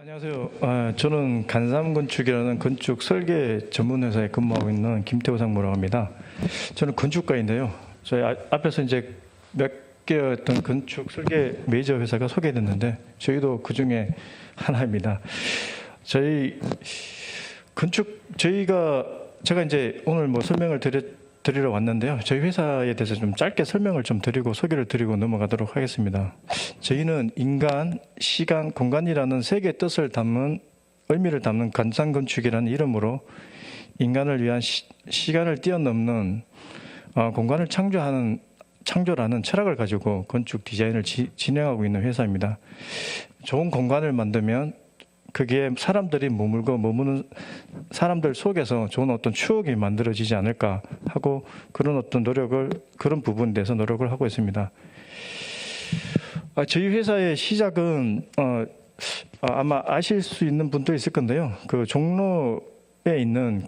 안녕하세요. 저는 간삼건축이라는 건축 설계 전문 회사에 근무하고 있는 김태호 상무라고 합니다. 저는 건축가인데요. 저희 앞에서 이제 몇 개였던 건축 설계 메이저 회사가 소개됐는데 저희도 그 중에 하나입니다. 제가 이제 오늘 설명을 드리러 왔는데요. 저희 회사에 대해서 좀 짧게 설명을 좀 드리고 소개를 드리고 넘어가도록 하겠습니다. 저희는 인간, 시간, 공간이라는 세 개의 뜻을 담은 의미를 담는 간삼건축이라는 이름으로 인간을 위한 시간을 뛰어넘는 공간을 창조라는 철학을 가지고 건축 디자인을 진행하고 있는 회사입니다. 좋은 공간을 만들면 그게 사람들이 머무는 사람들 속에서 좋은 어떤 추억이 만들어지지 않을까 하고 그런 부분에 대해서 노력을 하고 있습니다. 저희 회사의 시작은 아마 아실 수 있는 분도 있을 건데요. 그 종로에 있는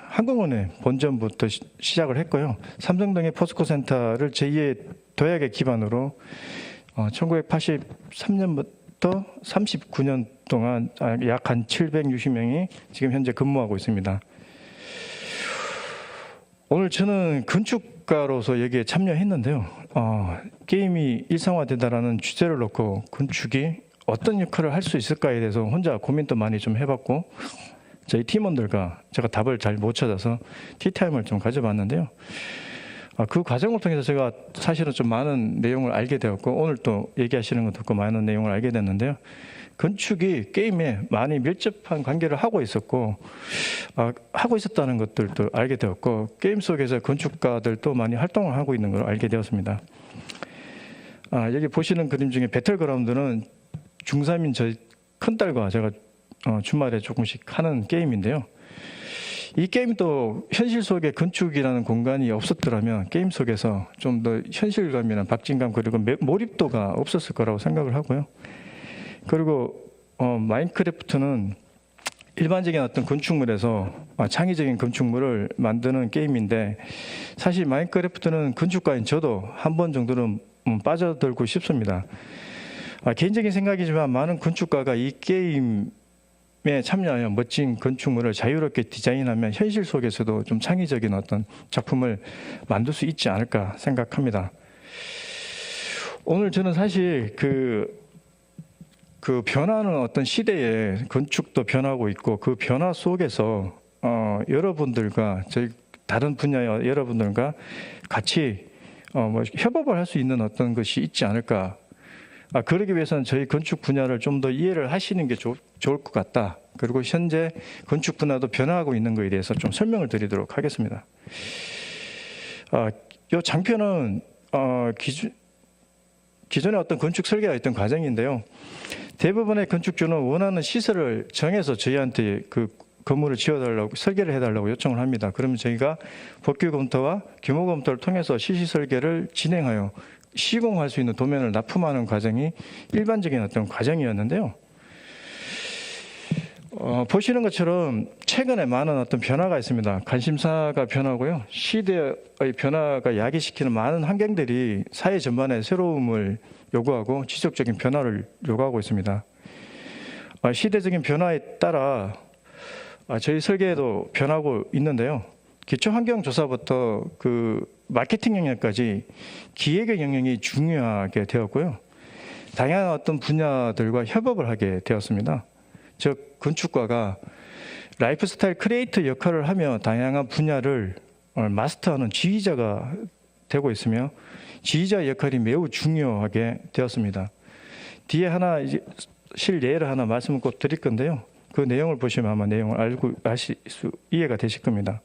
한국은행 본점부터 시작을 했고요. 삼성동의 포스코센터를 제2의 도약의 기반으로 1983년부터 39년 동안 약 한 760명이 지금 현재 근무하고 있습니다. 오늘 저는 건축가로서 여기에 참여했는데요. 게임이 일상화된다라는 주제를 놓고 건축이 어떤 역할을 할 수 있을까에 대해서 혼자 고민도 많이 좀 해봤고 저희 팀원들과 제가 답을 잘 못 찾아서 티타임을 좀 가져봤는데요. 그 과정을 통해서 제가 사실은 좀 많은 내용을 알게 되었고 오늘 또 얘기하시는 거 듣고 많은 내용을 알게 됐는데요. 건축이 게임에 많이 밀접한 관계를 하고 있었다는 것들도 알게 되었고 게임 속에서 건축가들도 많이 활동을 하고 있는 걸 알게 되었습니다. 여기 보시는 그림 중에 배틀그라운드는 중3인 저희 큰딸과 제가 주말에 조금씩 하는 게임인데요. 이 게임도 현실 속에 건축이라는 공간이 없었더라면 게임 속에서 좀 더 현실감이나 박진감 그리고 몰입도가 없었을 거라고 생각을 하고요. 그리고 마인크래프트는 일반적인 어떤 건축물에서 창의적인 건축물을 만드는 게임인데 사실 마인크래프트는 건축가인 저도 한 번 정도는 빠져들고 싶습니다. 개인적인 생각이지만 많은 건축가가 이 게임에 참여하여 멋진 건축물을 자유롭게 디자인하면 현실 속에서도 좀 창의적인 어떤 작품을 만들 수 있지 않을까 생각합니다. 오늘 저는 사실 그 변화하는 어떤 시대에 건축도 변하고 있고 그 변화 속에서 여러분들과 저희 다른 분야의 여러분들과 같이 협업을 할 수 있는 어떤 것이 있지 않을까. 그러기 위해서는 저희 건축 분야를 좀 더 이해를 하시는 게 좋을 것 같다. 그리고 현재 건축 분야도 변화하고 있는 것에 대해서 좀 설명을 드리도록 하겠습니다. 이 장표는 기존의 어떤 건축 설계가 있던 과정인데요. 대부분의 건축주는 원하는 시설을 정해서 저희한테 그 건물을 지어달라고 설계를 해달라고 요청을 합니다. 그러면 저희가 법규 검토와 규모 검토를 통해서 시시 설계를 진행하여 시공할 수 있는 도면을 납품하는 과정이 일반적인 어떤 과정이었는데요. 보시는 것처럼 최근에 많은 어떤 변화가 있습니다. 관심사가 변하고요. 시대의 변화가 야기시키는 많은 환경들이 사회 전반에 새로움을 요구하고 지속적인 변화를 요구하고 있습니다. 시대적인 변화에 따라 저희 설계도 변하고 있는데요. 기초환경조사부터 그 마케팅 영역까지 기획의 영역이 중요하게 되었고요. 다양한 어떤 분야들과 협업을 하게 되었습니다. 즉 건축가가 라이프스타일 크리에이터 역할을 하며 다양한 분야를 마스터하는 지휘자가 되고 있으며 지휘자 역할이 매우 중요하게 되었습니다. 뒤에 실례를 하나 말씀을 꼭 드릴 건데요. 그 내용을 보시면 아마 내용을 이해가 되실 겁니다.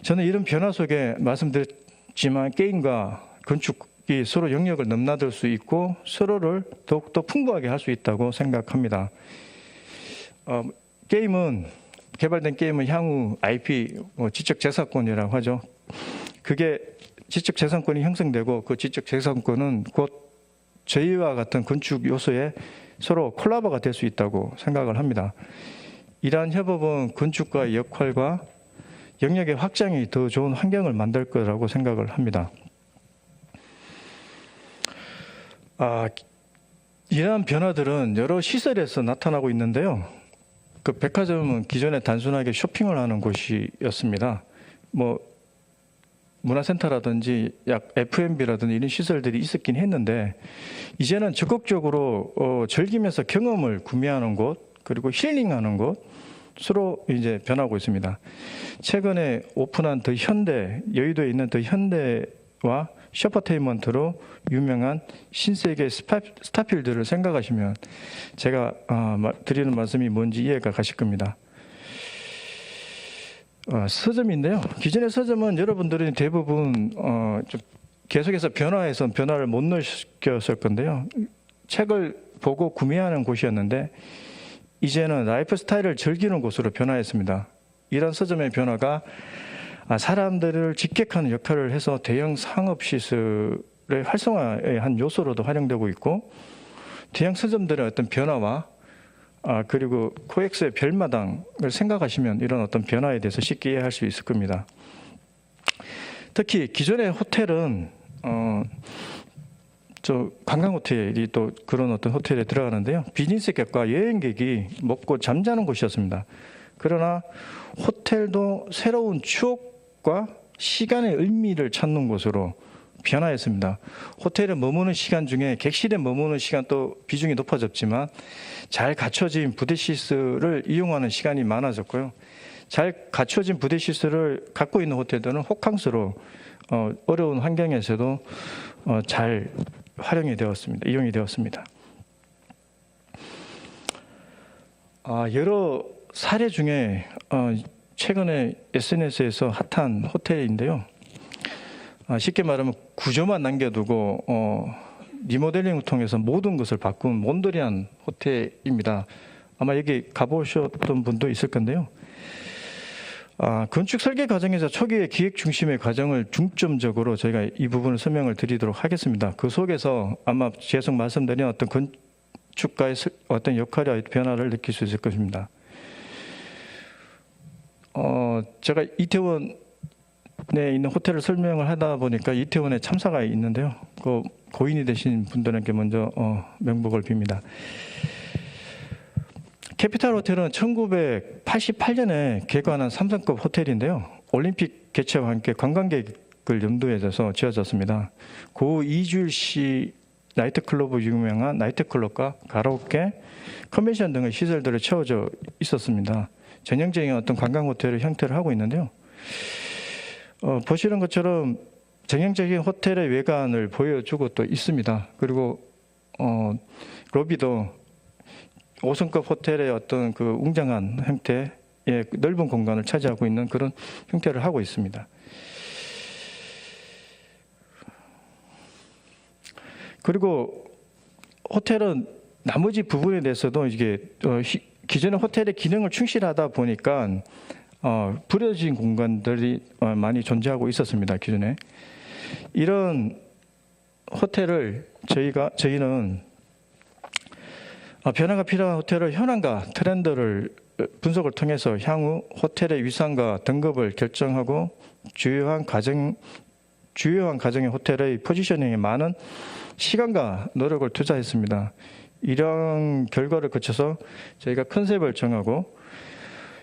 저는 이런 변화 속에 말씀드렸지만 게임과 건축이 서로 영역을 넘나들 수 있고 서로를 더욱더 풍부하게 할 수 있다고 생각합니다. 개발된 게임은 향후 IP, 지적재산권이라고 하죠. 그게 지적재산권이 형성되고 그 지적재산권은 곧 저희와 같은 건축 요소에 서로 콜라보가 될 수 있다고 생각을 합니다. 이러한 협업은 건축가의 역할과 영역의 확장이 더 좋은 환경을 만들 거라고 생각을 합니다. 이러한 변화들은 여러 시설에서 나타나고 있는데요. 그 백화점은 기존에 단순하게 쇼핑을 하는 곳이었습니다. 뭐 문화센터라든지 F&B라든지 이런 시설들이 있었긴 했는데 이제는 적극적으로 즐기면서 경험을 구매하는 곳, 그리고 힐링하는 곳으로 이제 변하고 있습니다. 최근에 오픈한 더 현대, 여의도에 있는 더 현대와 셔퍼테인먼트로 유명한 신세계 스타필드를 생각하시면 제가 드리는 말씀이 뭔지 이해가 가실 겁니다. 서점인데요. 기존의 서점은 여러분들이 대부분 좀 계속해서 변화해서 변화를 못 느꼈을 건데요. 책을 보고 구매하는 곳이었는데 이제는 라이프 스타일을 즐기는 곳으로 변화했습니다. 이런 서점의 변화가 사람들을 직격하는 역할을 해서 대형 상업시설의 활성화의 한 요소로도 활용되고 있고, 대형 서점들의 어떤 변화와 그리고 코엑스의 별마당을 생각하시면 이런 어떤 변화에 대해서 쉽게 이해할 수 있을 겁니다. 특히 기존의 호텔은 관광 호텔이 또 그런 어떤 호텔에 들어가는데요. 비즈니스객과 여행객이 먹고 잠자는 곳이었습니다. 그러나 호텔도 새로운 추억과 시간의 의미를 찾는 곳으로 변화했습니다. 호텔에 머무는 시간 중에 객실에 머무는 시간 또 비중이 높아졌지만 잘 갖춰진 부대 시설을 이용하는 시간이 많아졌고요. 잘 갖춰진 부대 시설을 갖고 있는 호텔들은 호캉스로 어려운 환경에서도 잘 활용이 되었습니다. 이용이 되었습니다. 여러 사례 중에 최근에 SNS에서 핫한 호텔인데요. 쉽게 말하면 구조만 남겨두고 리모델링을 통해서 모든 것을 바꾼 몬드리안 호텔입니다. 아마 여기 가보셨던 분도 있을 건데요. 건축 설계 과정에서 초기의 기획 중심의 과정을 중점적으로 저희가 이 부분을 설명을 드리도록 하겠습니다. 그 속에서 아마 계속 말씀드린 어떤 건축가의 어떤 역할의 변화를 느낄 수 있을 것입니다. 제가 이태원에 있는 호텔을 설명을 하다 보니까 이태원에 참사가 있는데요. 그 고인이 되신 분들에게 먼저 명복을 빕니다. 캐피탈 호텔은 1988년에 개관한 3성급 호텔인데요. 올림픽 개최와 함께 관광객을 염두에 둬서 지어졌습니다. 고 이주일시 나이트클럽으로 유명한 나이트클럽과 가라오케, 컨벤션 등의 시설들을 채워져 있었습니다. 전형적인 어떤 관광 호텔의 형태를 하고 있는데요. 보시는 것처럼 전형적인 호텔의 외관을 보여주고 또 있습니다. 그리고 로비도 5성급 호텔의 어떤 그 웅장한 형태의 넓은 공간을 차지하고 있는 그런 형태를 하고 있습니다. 그리고 호텔은 나머지 부분에 대해서도 이게 기존의 호텔의 기능을 충실하다 보니까 부려진 공간들이 많이 존재하고 있었습니다. 기존에 이런 호텔을 저희는 변화가 필요한 호텔의 현황과 트렌드를 분석을 통해서 향후 호텔의 위상과 등급을 결정하고 주요한 가정의 호텔의 포지셔닝에 많은 시간과 노력을 투자했습니다. 이런 결과를 거쳐서 저희가 컨셉을 정하고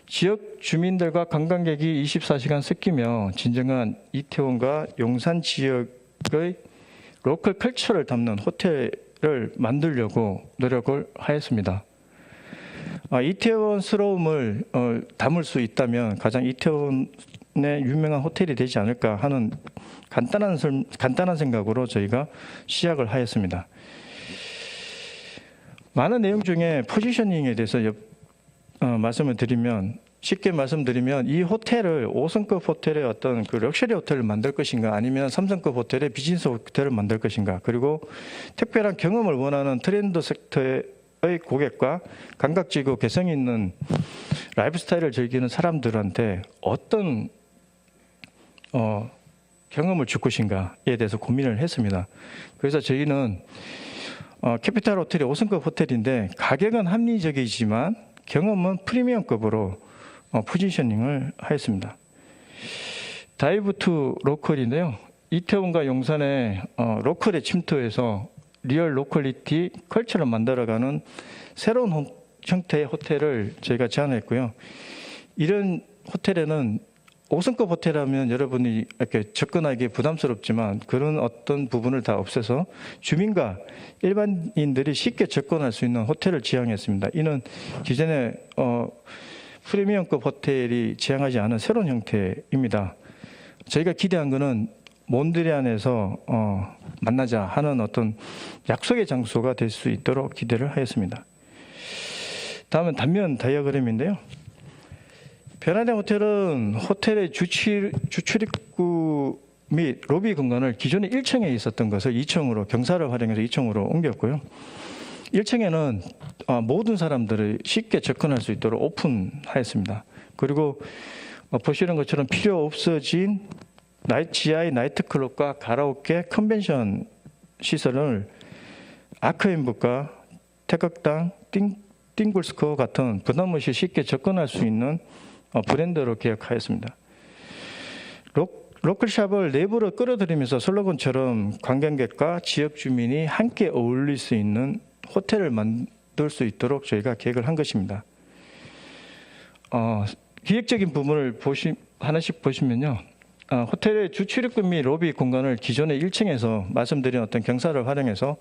지역 주민들과 관광객이 24시간 섞이며 진정한 이태원과 용산 지역의 로컬 컬처를 담는 호텔을 만들려고 노력을 하였습니다. 이태원스러움을 담을 수 있다면 가장 이태원의 유명한 호텔이 되지 않을까 하는 간단한 생각으로 저희가 시작을 하였습니다. 많은 내용 중에 포지셔닝에 대해서 말씀을 드리면, 쉽게 말씀드리면 이 호텔을 5성급 호텔의 어떤 그 럭셔리 호텔을 만들 것인가, 아니면 3성급 호텔의 비즈니스 호텔을 만들 것인가, 그리고 특별한 경험을 원하는 트렌드 섹터의 고객과 감각지고 개성 있는 라이프 스타일을 즐기는 사람들한테 어떤 경험을 줄 것인가에 대해서 고민을 했습니다. 그래서 저희는 캐피탈 호텔이 5성급 호텔인데 가격은 합리적이지만 경험은 프리미엄급으로 포지셔닝을 하였습니다. 다이브 투 로컬인데요. 이태원과 용산의 로컬에 침투해서 리얼 로컬리티 컬처를 만들어가는 새로운 형태의 호텔을 저희가 제안했고요. 이런 호텔에는 5성급 호텔하면 여러분이 이렇게 접근하기 부담스럽지만 그런 어떤 부분을 다 없애서 주민과 일반인들이 쉽게 접근할 수 있는 호텔을 지향했습니다. 이는 기존에 프리미엄급 호텔이 지향하지 않은 새로운 형태입니다. 저희가 기대한 것은 몬드리안에서 만나자 하는 어떤 약속의 장소가 될 수 있도록 기대를 하였습니다. 다음은 단면 다이어그램인데요. 변화된 호텔은 호텔의 주출입구 및 로비 공간을 기존에 1층에 있었던 것을 2층으로 경사를 활용해서 2층으로 옮겼고요. 1층에는 모든 사람들이 쉽게 접근할 수 있도록 오픈하였습니다. 그리고 보시는 것처럼 필요 없어진 지하의 나이트클럽과 가라오케, 컨벤션 시설을 아크앤북과 태극당, 띵굴스코어 같은 부담 없이 쉽게 접근할 수 있는 브랜드로 개혁하였습니다. 로컬샵을 내부로 끌어들이면서 슬로건처럼 관광객과 지역 주민이 함께 어울릴 수 있는 호텔을 만들 수 있도록 저희가 계획을 한 것입니다. 기획적인 부분을 하나씩 보시면요. 호텔의 주출입구 및 로비 공간을 기존의 1층에서 말씀드린 어떤 경사를 활용해서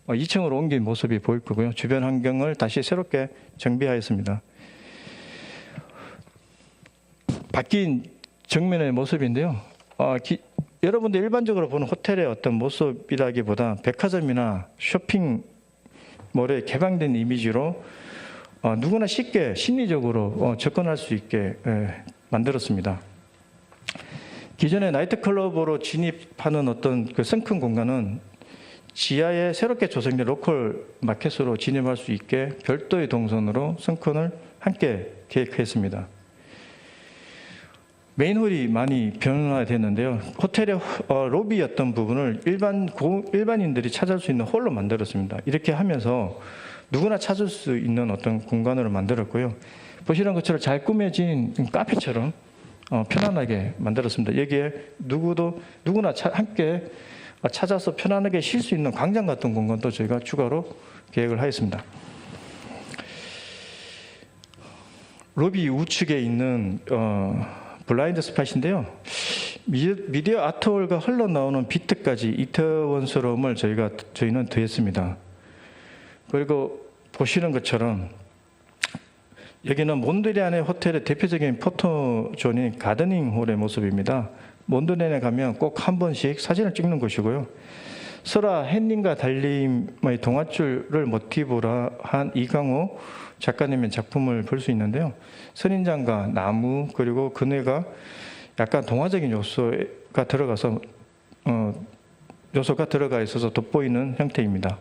2층으로 옮긴 모습이 보일 거고요. 주변 환경을 다시 새롭게 정비하였습니다. 바뀐 정면의 모습인데요. 여러분들 일반적으로 보는 호텔의 어떤 모습이라기보다 백화점이나 쇼핑몰에 개방된 이미지로 누구나 쉽게 심리적으로 접근할 수 있게 만들었습니다. 기존의 나이트클럽으로 진입하는 어떤 그 성큰 공간은 지하에 새롭게 조성된 로컬 마켓으로 진입할 수 있게 별도의 동선으로 성큰을 함께 계획했습니다. 메인홀이 많이 변화됐는데요. 호텔의 로비였던 부분을 일반인들이 찾을 수 있는 홀로 만들었습니다. 이렇게 하면서 누구나 찾을 수 있는 어떤 공간으로 만들었고요. 보시는 것처럼 잘 꾸며진 카페처럼 편안하게 만들었습니다. 여기에 누구나 함께 찾아서 편안하게 쉴 수 있는 광장 같은 공간도 저희가 추가로 계획을 하였습니다. 로비 우측에 있는 블라인드 스팟인데요. 미디어 아트홀과 흘러나오는 비트까지 이태원스러움을 저희는 더했습니다. 그리고 보시는 것처럼 여기는 몬드리안의 호텔의 대표적인 포토존인 가드닝홀의 모습입니다. 몬드리안에 가면 꼭 한 번씩 사진을 찍는 곳이고요. 설화 햇님과 달림의 동아줄을 모티브로 한 이강호 작가님의 작품을 볼 수 있는데요. 선인장과 나무 그리고 그네가 약간 동화적인 요소가 들어가 있어서 돋보이는 형태입니다.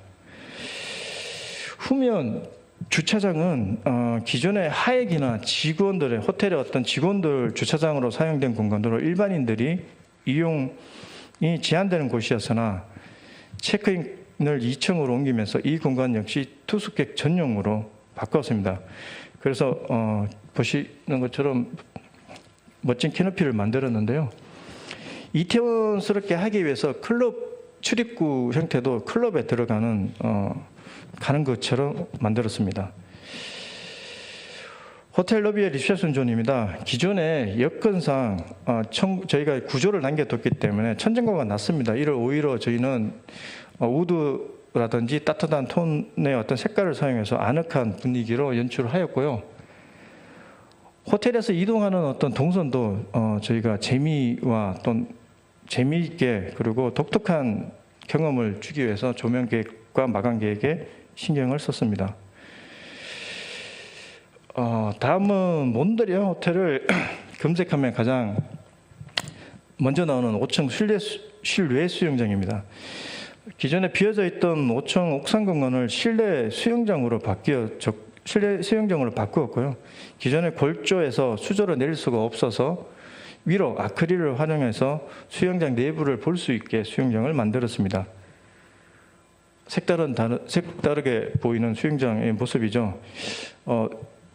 후면 주차장은 기존의 하액이나 직원들의 호텔의 어떤 직원들 주차장으로 사용된 공간으로 일반인들이 이용이 제한되는 곳이었으나 체크인을 2층으로 옮기면서 이 공간 역시 투숙객 전용으로 바꿨습니다. 그래서 보시는 것처럼 멋진 캐노피를 만들었는데요. 이태원스럽게 하기 위해서 클럽 출입구 형태도 클럽에 들어가는 가는 것처럼 만들었습니다. 호텔 로비의 리셉션 존입니다. 기존의 여건상 저희가 구조를 남겨뒀기 때문에 천정고가 낮습니다. 이를 오히려 저희는 우드라든지 따뜻한 톤의 어떤 색깔을 사용해서 아늑한 분위기로 연출을 하였고요. 호텔에서 이동하는 어떤 동선도 저희가 재미와 또 재미있게 그리고 독특한 경험을 주기 위해서 조명 계획과 마감 계획에 신경을 썼습니다. 다음은 몬드리안 호텔을 검색하면 가장 먼저 나오는 5층 실외 수영장입니다. 기존에 비어져 있던 5층 옥상 공간을 실내 수영장으로 바꾸었고요. 기존의 골조에서 수조를 내릴 수가 없어서 위로 아크릴을 활용해서 수영장 내부를 볼 수 있게 수영장을 만들었습니다. 색다르게 보이는 수영장의 모습이죠.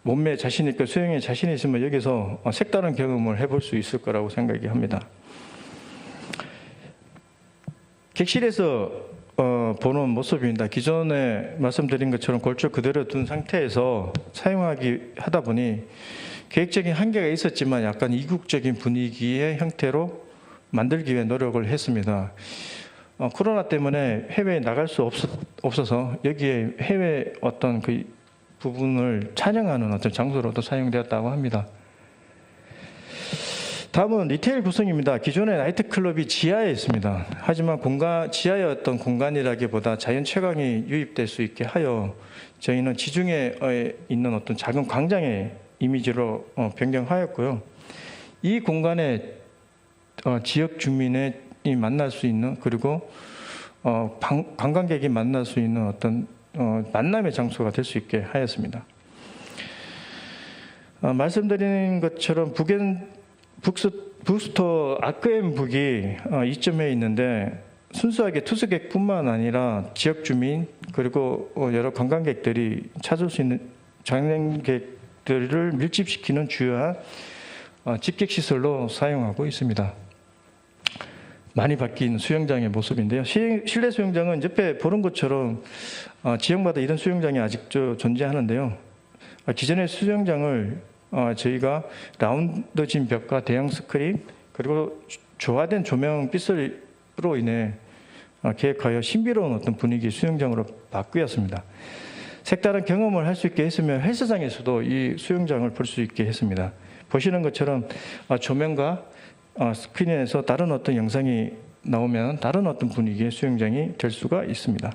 몸매 자신 있고 수영에 자신 있으면 여기서 색다른 경험을 해볼 수 있을 거라고 생각이 합니다. 객실에서 보는 모습입니다. 기존에 말씀드린 것처럼 골조 그대로 둔 상태에서 사용하기 하다 보니 계획적인 한계가 있었지만 약간 이국적인 분위기의 형태로 만들기 위해 노력을 했습니다. 코로나 때문에 해외에 나갈 수 없어서 여기에 해외 어떤 그 부분을 촬영하는 어떤 장소로도 사용되었다고 합니다. 다음은 리테일 구성입니다. 기존의 나이트클럽이 지하에 있습니다. 하지만 지하의 어떤 공간이라기보다 자연 채광이 유입될 수 있게 하여 저희는 지중해에 있는 어떤 작은 광장의 이미지로 변경하였고요. 이 공간에 지역 주민이 만날 수 있는, 그리고 관광객이 만날 수 있는 어떤 만남의 장소가 될 수 있게 하였습니다. 말씀드린 것처럼 북스토어 아크엠 북이 이점에 있는데 순수하게 투숙객뿐만 아니라 지역 주민 그리고 여러 관광객들이 찾을 수 있는 관광객들을 밀집시키는 주요한 집객시설로 사용하고 있습니다. 많이 바뀐 수영장의 모습인데요. 실내 수영장은 옆에 보는 것처럼 지역마다 이런 수영장이 아직도 존재하는데요. 기존의 수영장을 저희가 라운드진 벽과 대형 스크린 그리고 조화된 조명 빗으로 인해 계획하여 신비로운 어떤 분위기 수영장으로 바꾸었습니다. 색다른 경험을 할 수 있게 했으며 헬스장에서도 이 수영장을 볼 수 있게 했습니다. 보시는 것처럼 조명과 스크린에서 다른 어떤 영상이 나오면 다른 어떤 분위기의 수영장이 될 수가 있습니다.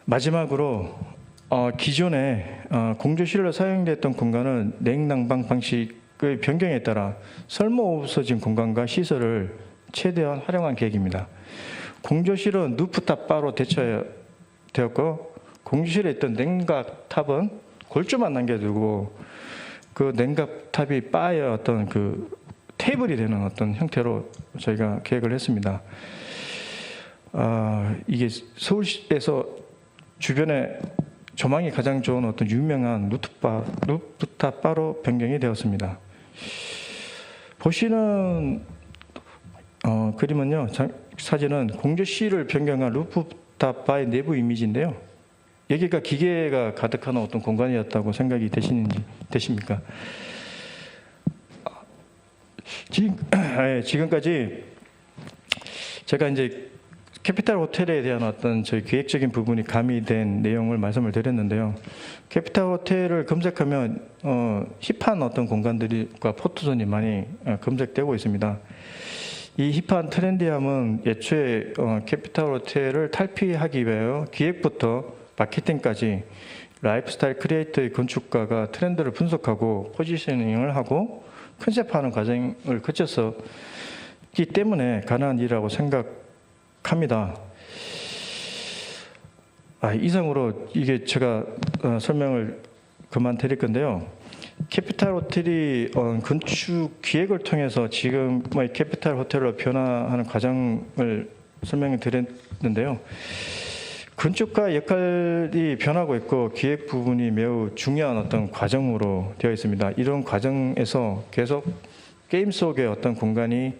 마지막으로 기존에 공조실로 사용됐던 공간은 냉난방 방식의 변경에 따라 쓸모없어진 공간과 시설을 최대한 활용한 계획입니다. 공조실은 루프탑 바로 대처되었고 공조실에 있던 냉각탑은 골조만 남겨두고 그 냉각탑이 바의 어떤 그 테이블이 되는 어떤 형태로 저희가 계획을 했습니다. 이게 서울시에서 주변에 조망이 가장 좋은 어떤 유명한 루프탑 바로 변경이 되었습니다. 보시는 그림은요, 사진은 공조실을 변경한 루프탑 바의 내부 이미지인데요. 여기가 기계가 가득한 어떤 공간이었다고 생각이 되십니까? 지금까지 제가 이제 캐피탈 호텔에 대한 어떤 저희 계획적인 부분이 가미된 내용을 말씀을 드렸는데요. 캐피탈 호텔을 검색하면 힙한 어떤 공간들과 포토존이 많이 검색되고 있습니다. 이 힙한 트렌디함은 애초에 캐피탈 호텔을 탈피하기 위하여 기획부터 마케팅까지 라이프스타일 크리에이터의 건축가가 트렌드를 분석하고 포지셔닝을 하고 컨셉화하는 과정을 거쳤었기 때문에 가능한 일이라고 생각합니다. 이상으로 이게 제가 설명을 그만 드릴 건데요. 캐피탈 호텔이 건축 기획을 통해서 지금의 캐피탈 호텔로 변화하는 과정을 설명을 드렸는데요. 건축가 역할이 변하고 있고 기획 부분이 매우 중요한 어떤 과정으로 되어 있습니다. 이런 과정에서 계속 게임 속의 어떤 공간이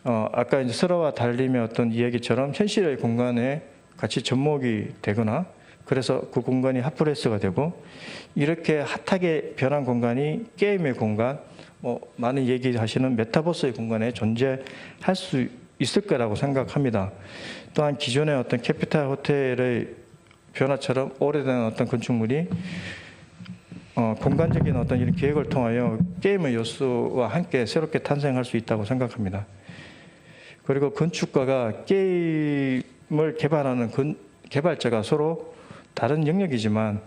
아까 이제 서로와 달림의 어떤 이야기처럼 현실의 공간에 같이 접목이 되거나 그래서 그 공간이 핫플레이스가 되고 이렇게 핫하게 변한 공간이 게임의 공간, 많은 얘기하시는 메타버스의 공간에 존재할 수 있을 거라고 생각합니다. 또한 기존의 어떤 캐피탈 호텔의 변화처럼 오래된 어떤 건축물이 공간적인 어떤 이런 기획을 통하여 게임의 요소와 함께 새롭게 탄생할 수 있다고 생각합니다. 그리고 건축가가 게임을 개발하는 개발자가 서로 다른 영역이지만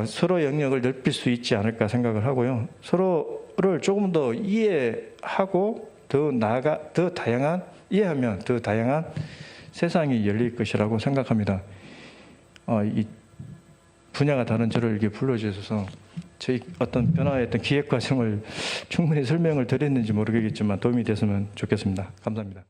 서로 영역을 넓힐 수 있지 않을까 생각을 하고요. 서로를 조금 더 이해하고 이해하면 더 다양한 세상이 열릴 것이라고 생각합니다. 이 분야가 다른 저를 이렇게 불러주셔서 저희 어떤 변화의 어떤 기획 과정을 충분히 설명을 드렸는지 모르겠지만 도움이 됐으면 좋겠습니다. 감사합니다.